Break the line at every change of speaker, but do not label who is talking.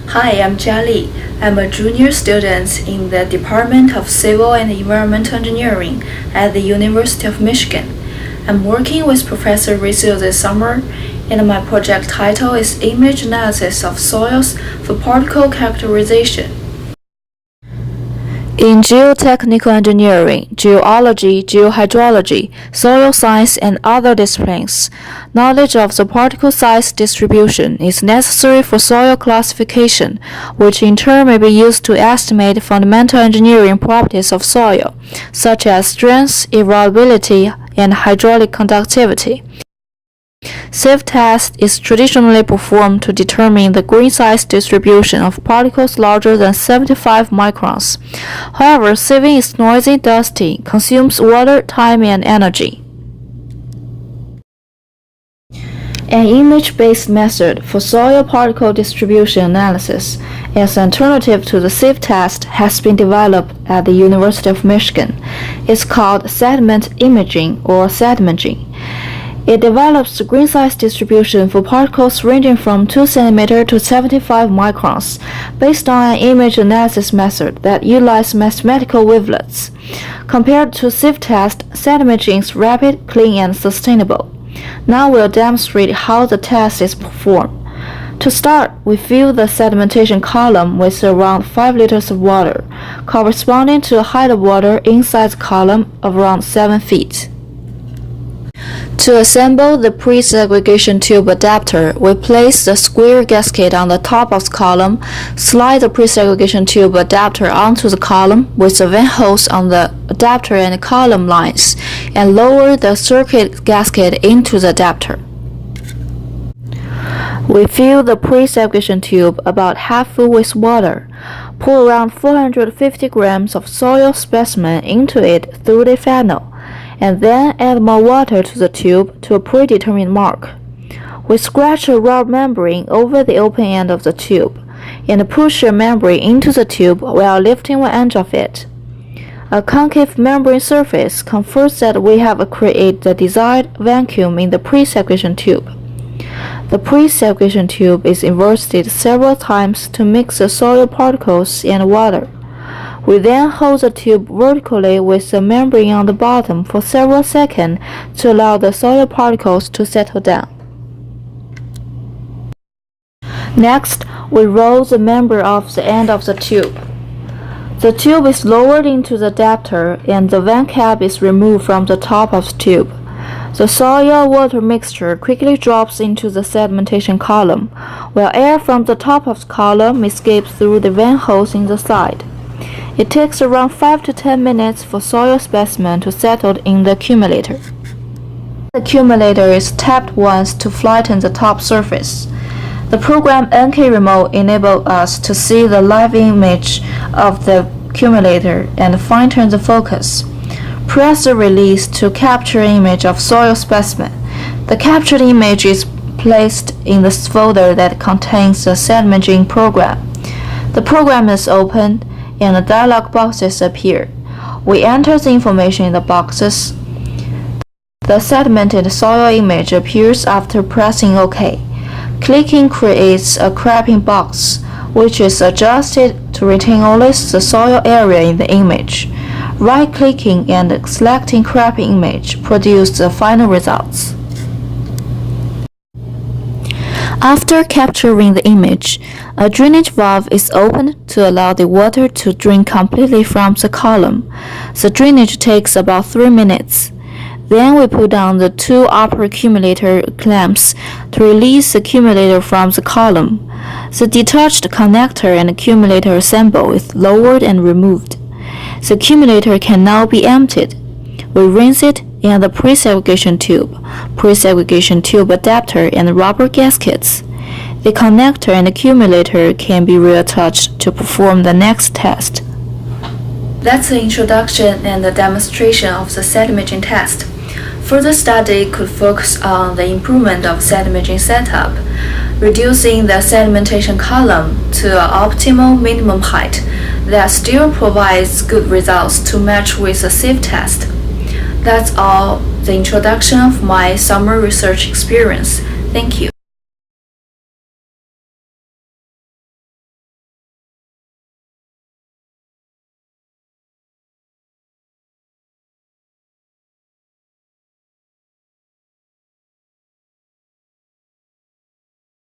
Hi, I'm Jia. I'm a junior student in the Department of Civil and Environmental Engineering at the University of Michigan. I'm working with Professor Rizzo this summer, and my project title is Image Analysis of Soils for Particle Characterization.
In geotechnical engineering, geology, geohydrology, soil science, and other disciplines, knowledge of the particle size distribution is necessary for soil classification, which in turn may be used to estimate fundamental engineering properties of soil, such as strength, erodibility, and hydraulic conductivity. Sieve test is traditionally performed to determine the grain size distribution of particles larger than 75 microns. However, sieving is noisy, dusty, consumes water, time, and energy. An image-based method for soil particle distribution analysis as an alternative to the sieve test has been developed at the University of Michigan. It's called sediment imaging or sedimaging. It develops the grain size distribution for particles ranging from 2 cm to 75 microns based on an image analysis method that utilizes mathematical wavelets. Compared to sieve test, sedimaging is rapid, clean, and sustainable. Now we'll demonstrate how the test is performed. To start, we fill the sedimentation column with around 5 liters of water, corresponding to a height of water inside the column of around 7 feet. To assemble the pre-segregation tube adapter, we place the square gasket on the top of the column, slide the pre-segregation tube adapter onto the column with the vent holes on the adapter and column lines, and lower the circuit gasket into the adapter. We fill the pre-segregation tube about half full with water. Pour around 450 grams of soil specimen into it through the funnel, and then add more water to the tube to a predetermined mark. We scratch a rubber membrane over the open end of the tube and push a membrane into the tube while lifting one edge of it. A concave membrane surface confirms that we have created the desired vacuum in the pre-segregation tube. The pre-segregation tube is inverted several times to mix the soil particles and water. We then hold the tube vertically with the membrane on the bottom for several seconds to allow the soil particles to settle down. Next, we roll the membrane off the end of the tube. The tube is lowered into the adapter and the vent cap is removed from the top of the tube. The soil-water mixture quickly drops into the sedimentation column, while air from the top of the column escapes through the vent holes in the side. It takes around 5 to 10 minutes for soil specimen to settle in the accumulator. The accumulator is tapped once to flatten the top surface. The program NK Remote enables us to see the live image of the accumulator and fine-tune the focus. Press the release to capture an image of soil specimen. The captured image is placed in the folder that contains the sedimaging program. The program is opened and the dialog boxes appear. We enter the information in the boxes. The sedimented soil image appears after pressing OK. Clicking creates a cropping box, which is adjusted to retain only the soil area in the image. Right-clicking and selecting cropping image produces the final results. After capturing the image, a drainage valve is opened to allow the water to drain completely from the column. The drainage takes about 3 minutes. Then we put down the 2 upper accumulator clamps to release the accumulator from the column. The detached connector and accumulator assemble is lowered and removed. The accumulator can now be emptied. We rinse it and the pre-segregation tube adapter, and rubber gaskets. The connector and accumulator can be reattached to perform the next test.
That's the introduction and the demonstration of the sedimaging test. Further study could focus on the improvement of sedimaging setup, reducing the sedimentation column to an optimal minimum height that still provides good results to match with a sieve test. That's all the introduction of my summer research experience. Thank you.